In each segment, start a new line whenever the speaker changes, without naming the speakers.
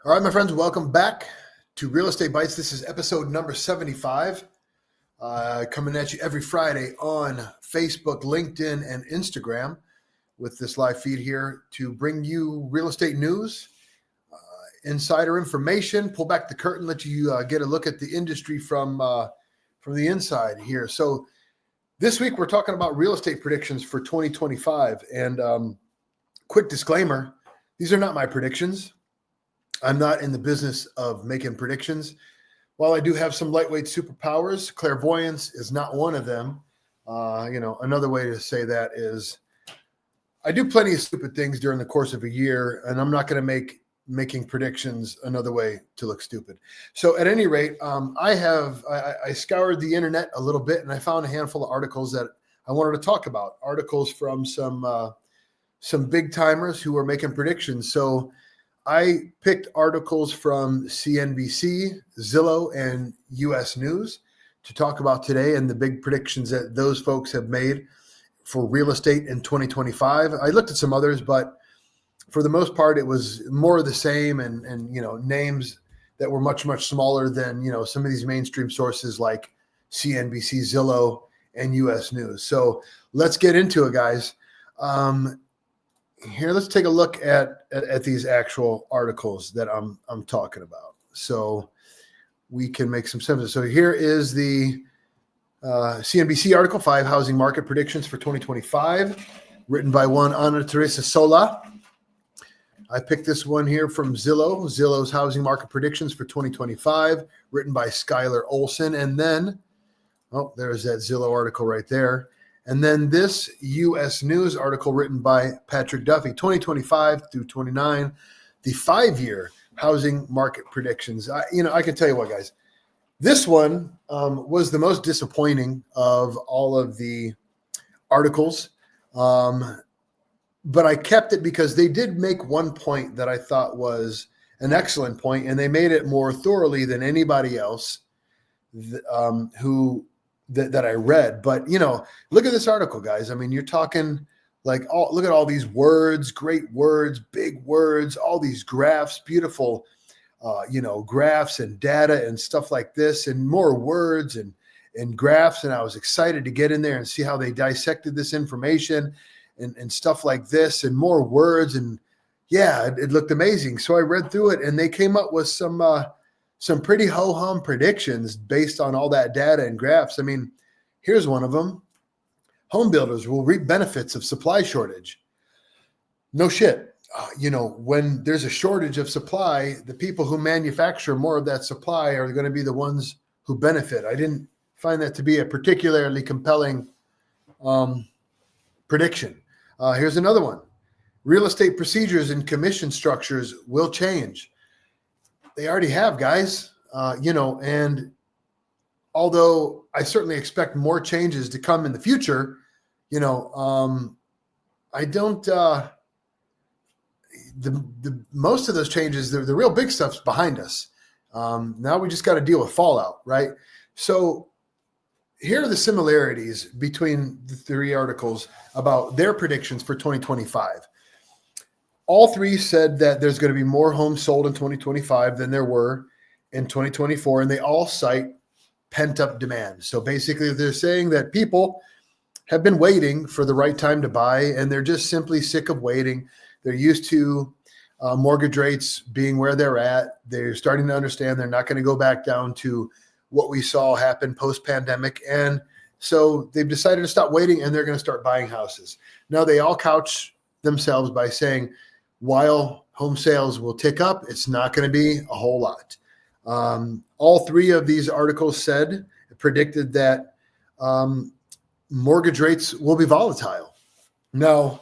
All right, my friends, welcome back to Real Estate Bites. This is episode number 75, coming at you every Friday on Facebook, LinkedIn, and Instagram with this live feed here to bring you real estate news, insider information, pull back the curtain, let you get a look at the industry from the inside here. So this week we're talking about real estate predictions for 2025. And quick disclaimer, these are not my predictions. I'm not in the business of making predictions. While I do have some lightweight superpowers, clairvoyance is not one of them. Another way to say that is I do plenty of stupid things during the course of a year, and I'm not going to make making predictions another way to look stupid. So at any rate, I scoured the internet a little bit, and I found a handful of articles that I wanted to talk about. Articles from some big timers who are making predictions. So I picked articles from CNBC, Zillow, and US News to talk about today and the big predictions that those folks have made for real estate in 2025. I looked at some others, but for the most part, it was more of the same and names that were much, much smaller than, some of these mainstream sources like CNBC, Zillow, and US News. So let's get into it, guys. Here, let's take a look at these actual articles that I'm talking about, so we can make some sense. So here is the CNBC article, 5 housing market predictions for 2025, written by one Ana Teresa Sola. I picked this one here from Zillow, Zillow's housing market predictions for 2025, written by Skylar Olson. And then, there's that Zillow article right there. And then this U.S. News article written by Patrick Duffy, 2025 through 29, the 5-year housing market predictions. I can tell you what, guys, this one was the most disappointing of all of the articles. But I kept it because they did make one point that I thought was an excellent point, and they made it more thoroughly than anybody else that I read. But, look at this article, guys. I mean, you're talking look at all these words, great words, big words, all these graphs, beautiful, graphs and data and stuff like this, and more words and graphs. And I was excited to get in there and see how they dissected this information and stuff like this and more words. And yeah, it looked amazing. So I read through it and they came up with some pretty ho-hum predictions based on all that data and graphs. I mean, here's one of them. Home builders will reap benefits of supply shortage. No shit. When there's a shortage of supply, the people who manufacture more of that supply are going to be the ones who benefit. I didn't find that to be a particularly compelling prediction. Here's another one. Real estate procedures and commission structures will change. They already have, guys, and although I certainly expect more changes to come in the future, I don't, the most of those changes, the real big stuff's behind us. Now we just got to deal with fallout, right? So here are the similarities between the 3 articles about their predictions for 2025. All 3 said that there's going to be more homes sold in 2025 than there were in 2024, and they all cite pent-up demand. So basically, they're saying that people have been waiting for the right time to buy, and they're just simply sick of waiting. They're used to mortgage rates being where they're at. They're starting to understand they're not going to go back down to what we saw happen post-pandemic. And so they've decided to stop waiting, and they're going to start buying houses. Now, they all couch themselves by saying, while home sales will tick up, it's not going to be a whole lot. All 3 of these articles predicted that mortgage rates will be volatile. Now,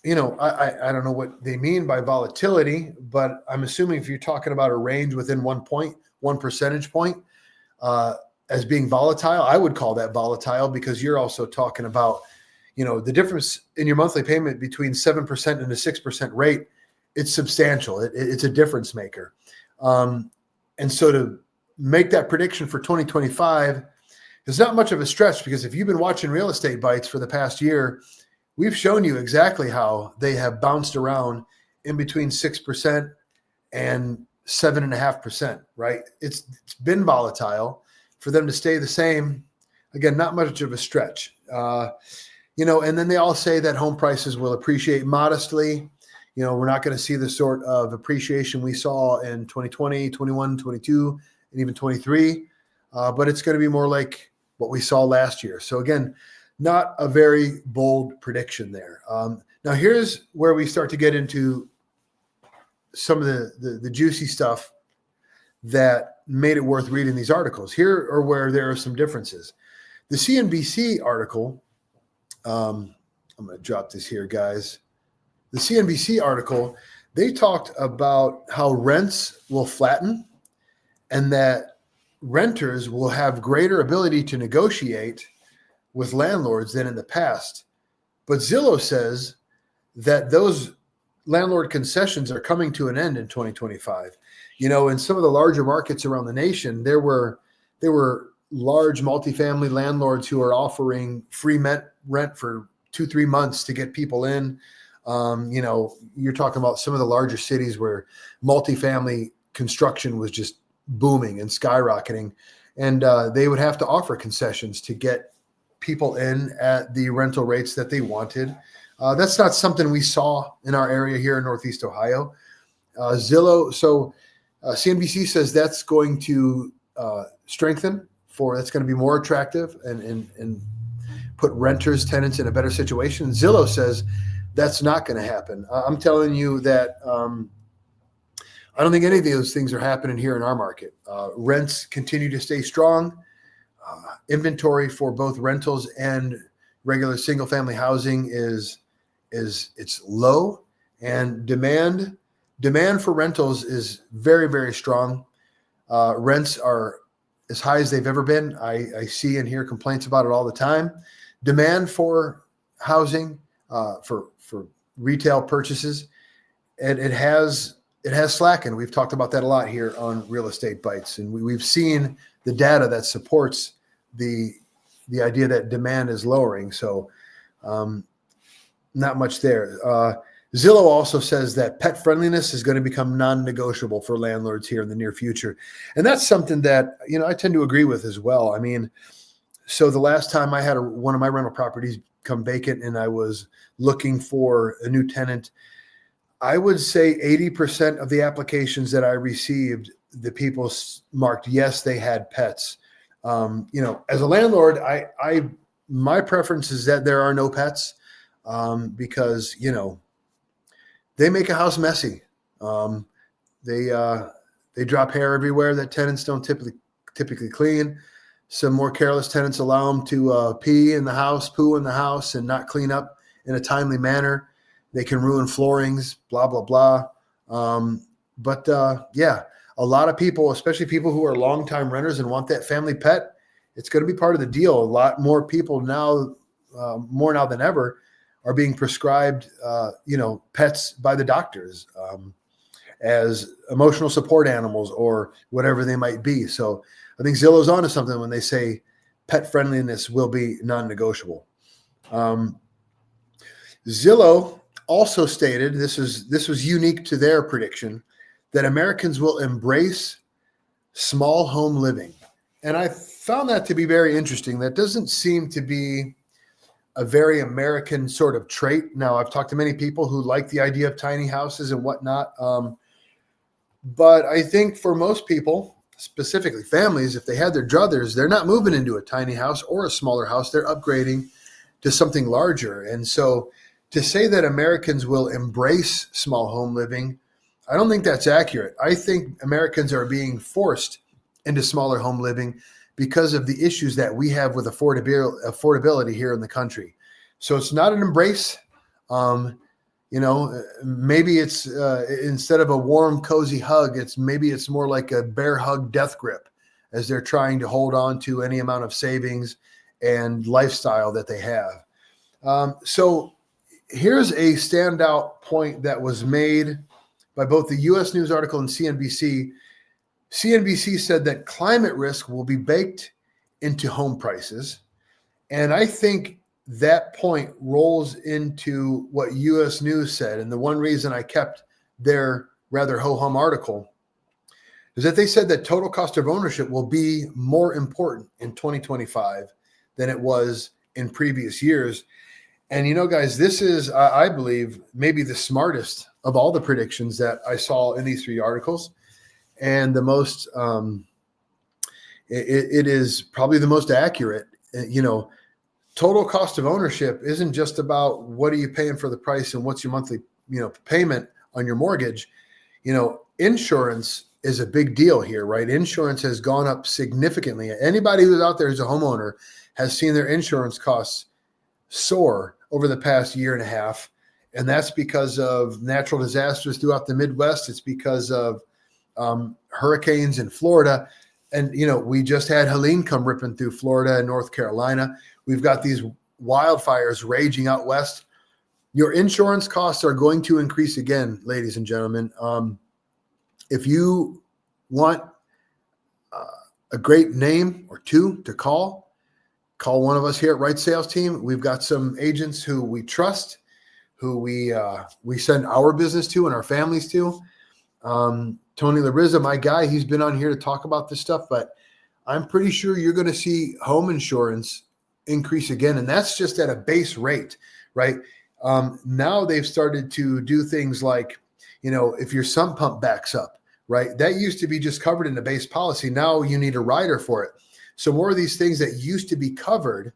I don't know what they mean by volatility, but I'm assuming if you're talking about a range within 1 percentage point as being volatile, I would call that volatile because you're also talking about the difference in your monthly payment between 7% and a 6% rate. It's substantial. It's a difference maker. And so to make that prediction for 2025 is not much of a stretch, because if you've been watching Real Estate Bites for the past year, we've shown you exactly how they have bounced around in between 6% and 7.5%, right? It's been volatile. For them to stay the same, again, not much of a stretch. And then they all say that home prices will appreciate modestly. We're not going to see the sort of appreciation we saw in 2020, 21, 22, and even 23. But it's going to be more like what we saw last year. So again, not a very bold prediction there. Now here's where we start to get into some of the juicy stuff that made it worth reading these articles. Here are where there are some differences. The CNBC article, I'm going to drop this here, guys. The CNBC article, they talked about how rents will flatten and that renters will have greater ability to negotiate with landlords than in the past. But Zillow says that those landlord concessions are coming to an end in 2025. In some of the larger markets around the nation, there were large multifamily landlords who are offering free rent for 2-3 months to get people in. You're talking about some of the larger cities where multifamily construction was just booming and skyrocketing, and they would have to offer concessions to get people in at the rental rates that they wanted. That's not something we saw in our area here in Northeast Ohio. CNBC says that's going to strengthen. That's going to be more attractive and put renters, tenants in a better situation. Zillow says that's not going to happen. I'm telling you that I don't think any of those things are happening here in our market. Rents continue to stay strong. Inventory for both rentals and regular single-family housing is it's low, and demand for rentals is very, very strong. Rents are as high as they've ever been. I see and hear complaints about it all the time. Demand for housing, for retail purchases, and it has slackened. We've talked about that a lot here on Real Estate Bites, and we've seen the data that supports the idea that demand is lowering. So not much there. Zillow also says that pet friendliness is going to become non-negotiable for landlords here in the near future. And that's something that, I tend to agree with as well. I mean, so the last time I had one of my rental properties come vacant and I was looking for a new tenant, I would say 80% of the applications that I received, the people marked yes, they had pets. As a landlord, my preference is that there are no pets, because they make a house messy. They drop hair everywhere that tenants don't typically clean. Some more careless tenants allow them to poo in the house, and not clean up in a timely manner. They can ruin floorings, blah, blah, blah. But a lot of people, especially people who are longtime renters and want that family pet, it's going to be part of the deal. A lot more people now, more now than ever, are being prescribed, pets by the doctors as emotional support animals or whatever they might be. So I think Zillow's onto something when they say pet friendliness will be non-negotiable. Zillow also stated, this was unique to their prediction, that Americans will embrace small home living. And I found that to be very interesting. That doesn't seem to be a very American sort of trait. Now, I've talked to many people who like the idea of tiny houses and whatnot. But I think for most people, specifically families, if they had their druthers, they're not moving into a tiny house or a smaller house. They're upgrading to something larger. And so to say that Americans will embrace small home living, I don't think that's accurate. I think Americans are being forced into smaller home living because of the issues that we have with affordability here in the country. So it's not an embrace. Maybe it's instead of a warm, cozy hug, maybe it's more like a bear hug death grip as they're trying to hold on to any amount of savings and lifestyle that they have. So here's a standout point that was made by both the U.S. News article and CNBC. CNBC said that climate risk will be baked into home prices. And I think that point rolls into what U.S. News said. And the one reason I kept their rather ho-hum article, is that they said that total cost of ownership will be more important in 2025 than it was in previous years. And, guys, this is, I believe, maybe the smartest of all the predictions that I saw in these three articles, and the most, it is probably the most accurate. Total cost of ownership isn't just about what are you paying for the price and what's your monthly, payment on your mortgage. Insurance is a big deal here, right? Insurance has gone up significantly. Anybody who's out there who's a homeowner has seen their insurance costs soar over the past year and a half. And that's because of natural disasters throughout the Midwest. It's because of hurricanes in Florida. And, we just had Helene come ripping through Florida and North Carolina. We've got these wildfires raging out west. Your insurance costs are going to increase again, ladies and gentlemen. If you want a great name or two to call one of us here at Right Sales Team. We've got some agents who we trust, who we send our business to and our families to. Tony Larizza, my guy, he's been on here to talk about this stuff, but I'm pretty sure you're going to see home insurance increase again. And that's just at a base rate, right? Now they've started to do things like, if your sump pump backs up, right? That used to be just covered in the base policy. Now you need a rider for it. So more of these things that used to be covered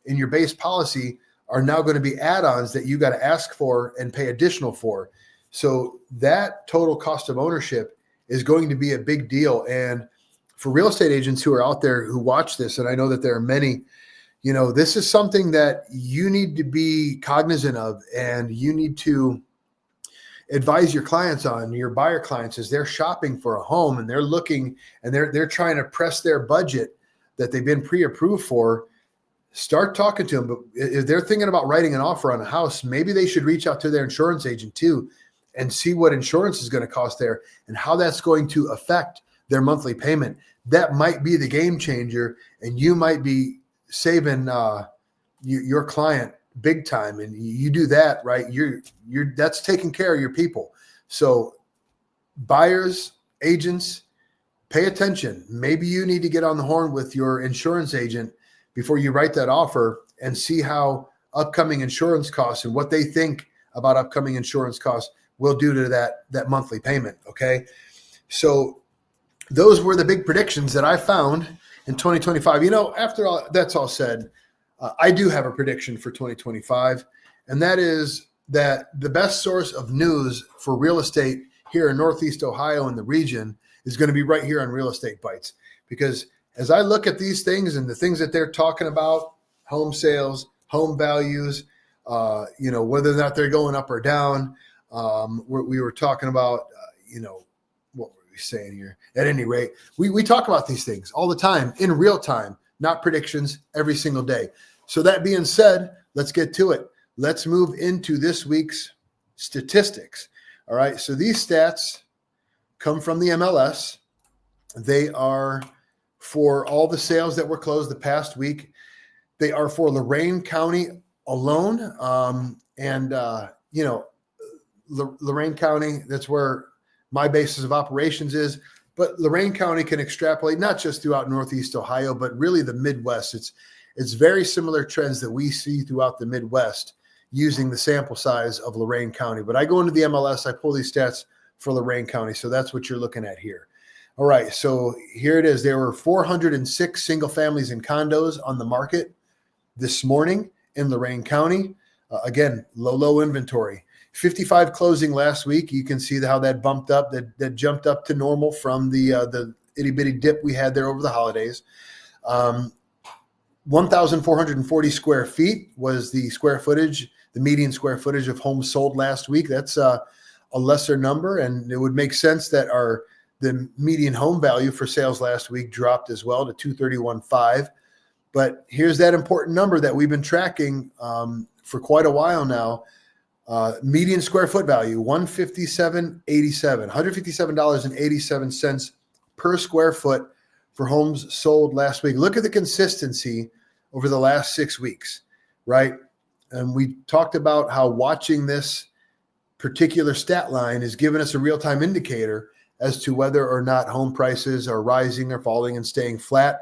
in your base policy are now going to be add-ons that you got to ask for and pay additional for. So that total cost of ownership is going to be a big deal. And for real estate agents who are out there who watch this, and I know that there are many, this is something that you need to be cognizant of, and you need to advise your clients on, your buyer clients, as they're shopping for a home and they're looking and they're trying to press their budget that they've been pre-approved for. Start talking to them. But if they're thinking about writing an offer on a house, maybe they should reach out to their insurance agent too and see what insurance is going to cost there and how that's going to affect their monthly payment. That might be the game changer, and you might be saving your client big time. And you do that, right? That's taking care of your people. So buyers, agents, pay attention. Maybe you need to get on the horn with your insurance agent before you write that offer and see how upcoming insurance costs and what they think about upcoming insurance costs will do to that monthly payment. Okay. So those were the big predictions that I found in 2025. After all that's all said, I do have a prediction for 2025, and that is that the best source of news for real estate here in Northeast Ohio and the region is going to be right here on Real Estate Bites. Because as I look at these things and the things that they're talking about, home sales, home values, whether or not they're going up or down, we were talking about, what were we saying here? At any rate, we talk about these things all the time in real time, not predictions, every single day. So that being said, let's get to it. Let's move into this week's statistics. All right. So these stats come from the MLS. They are for all the sales that were closed the past week. They are for Lorain County alone. Lorain County, that's where my basis of operations is. But Lorain County can extrapolate not just throughout Northeast Ohio, but really the Midwest. It's very similar trends that we see throughout the Midwest using the sample size of Lorain County. But I go into the MLS, I pull these stats for Lorain County. So that's what you're looking at here. All right. So here it is. There were 406 single families and condos on the market this morning in Lorain County. Again, low inventory. 55 closing last week. You can see how that bumped up, that jumped up to normal from the itty bitty dip we had there over the holidays. 1,440 square feet was the square footage, the median square footage of homes sold last week. That's a lesser number, and it would make sense that the median home value for sales last week dropped as well to 231.5. But here's that important number that we've been tracking for quite a while now. Median square foot value, $157.87 per square foot for homes sold last week. Look at the consistency over the last 6 weeks, right? And we talked about how watching this particular stat line is giving us a real-time indicator as to whether or not home prices are rising or falling and staying flat.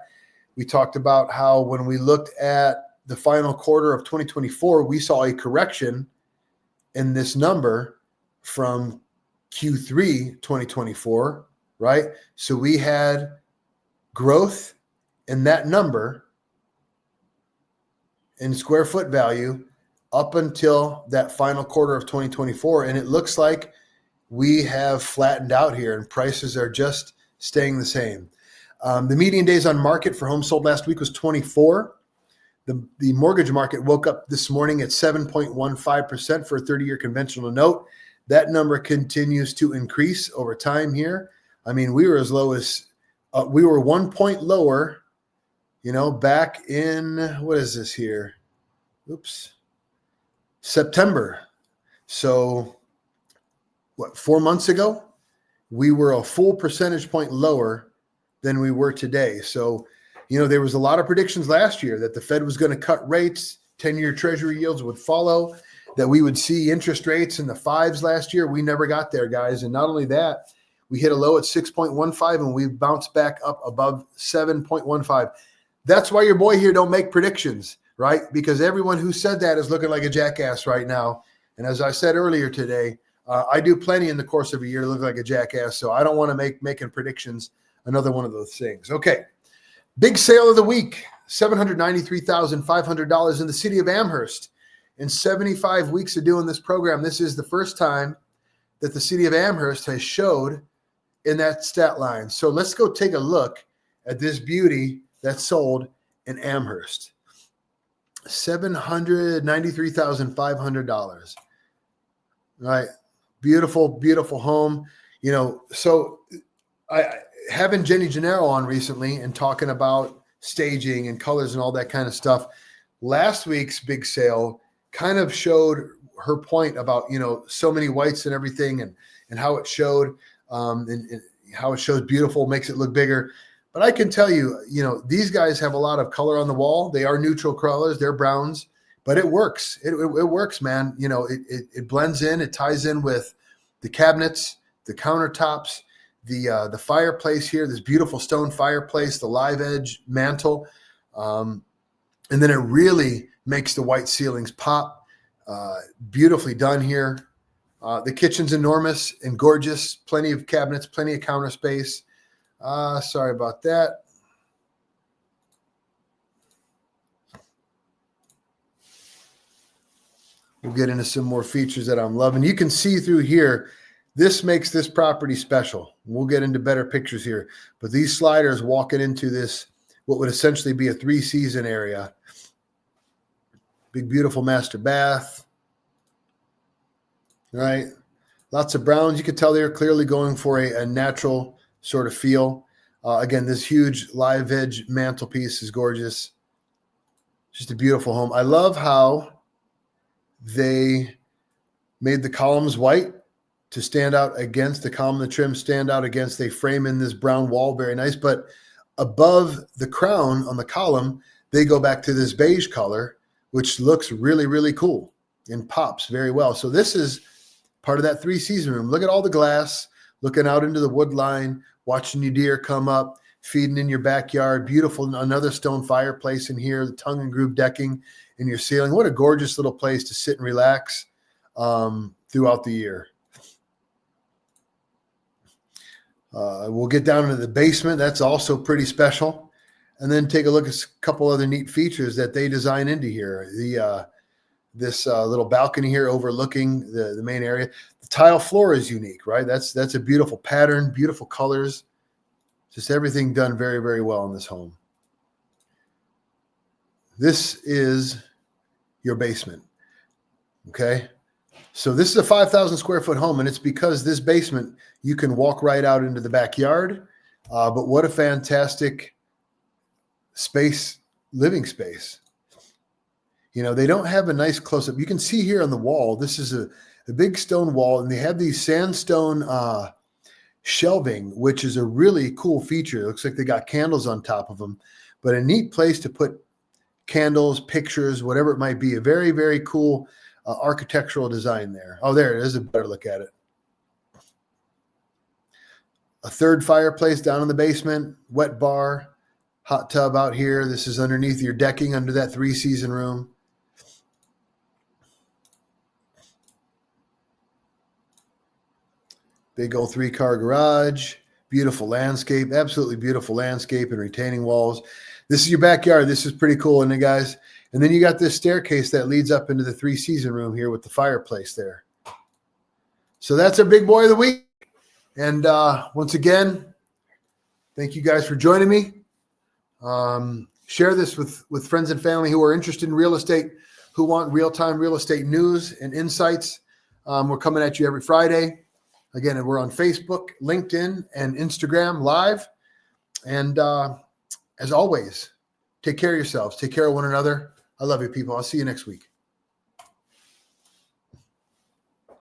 We talked about how when we looked at the final quarter of 2024, we saw a correction in this number from Q3 2024, right? So we had growth in that number in square foot value up until that final quarter of 2024. And it looks like we have flattened out here and prices are just staying the same. The median days on market for homes sold last week was 24. The mortgage market woke up this morning at 7.15% for a 30-year conventional note. That number continues to increase over time here. I mean, we were as low as we were 1 point lower, back in, what is this here? Oops. September. So 4 months ago, we were a full percentage point lower than we were today. So, there was a lot of predictions last year that the Fed was going to cut rates, 10-year treasury yields would follow, that we would see interest rates in the fives last year. We never got there, guys. And not only that, we hit a low at 6.15 and we bounced back up above 7.15. That's why your boy here don't make predictions, right? Because everyone who said that is looking like a jackass right now. And as I said earlier today, I do plenty in the course of a year to look like a jackass. So I don't want to making predictions another one of those things. Okay. Big sale of the week, $793,500 in the city of Amherst. In 75 weeks of doing this program, this is the first time that the city of Amherst has showed in that stat line. So let's go take a look at this beauty that sold in Amherst. $793,500. Right. Beautiful, beautiful home. So having Jenny Gennaro on recently and talking about staging and colors and all that kind of stuff. Last week's big sale kind of showed her point about, so many whites and everything and how it showed and how it shows beautiful, makes it look bigger. But I can tell you, these guys have a lot of color on the wall. They are neutral colors. They're browns, but it works. It works, man. It blends in. It ties in with the cabinets, the countertops, the fireplace here, this beautiful stone fireplace, the live edge mantle. And then it really makes the white ceilings pop. Beautifully done here. The kitchen's enormous and gorgeous. Plenty of cabinets, plenty of counter space. Sorry about that. We'll get into some more features that I'm loving. You can see through here, this makes this property special. We'll get into better pictures here. But these sliders walking into this, what would essentially be a 3-season area. Big, beautiful master bath. Right? Lots of browns. You could tell they're clearly going for a natural sort of feel. Again, this huge live edge mantelpiece is gorgeous. Just a beautiful home. I love how they made the columns white to stand out against the column, the trim stand out against. They frame in this brown wall, very nice. But above the crown on the column, they go back to this beige color, which looks really, really cool and pops very well. So this is part of that 3-season room. Look at all the glass, looking out into the wood line, watching your deer come up, feeding in your backyard. Beautiful, another stone fireplace in here, the tongue and groove decking in your ceiling. What a gorgeous little place to sit and relax throughout the year. We'll get down into the basement. That's also pretty special. And then take a look at a couple other neat features that they design into here. This little balcony here overlooking the main area. The tile floor is unique, right? That's a beautiful pattern, beautiful colors. Just everything done very, very well in this home. This is your basement, okay? So this is a 5,000 square foot home, and it's because this basement, you can walk right out into the backyard. But what a fantastic space, living space. They don't have a nice close-up. You can see here on the wall, this is a big stone wall, and they have these sandstone shelving, which is a really cool feature. It looks like they got candles on top of them, but a neat place to put candles, pictures, whatever it might be. A very, very cool architectural design there. Oh, there it is. A better look at it. A third fireplace down in the basement, wet bar, hot tub out here. This is underneath your decking under that 3-season room. Big old 3-car garage. Beautiful landscape, absolutely beautiful landscape and retaining walls. This is your backyard. This is pretty cool, isn't it, guys? And then you got this staircase that leads up into the 3-season room here with the fireplace there. So that's our big boy of the week. And once again, thank you guys for joining me. Share this with friends and family who are interested in real estate, who want real-time real estate news and insights. We're coming at you every Friday. Again, we're on Facebook, LinkedIn, and Instagram live. And as always, take care of yourselves. Take care of one another. I love you, people. I'll see you next week.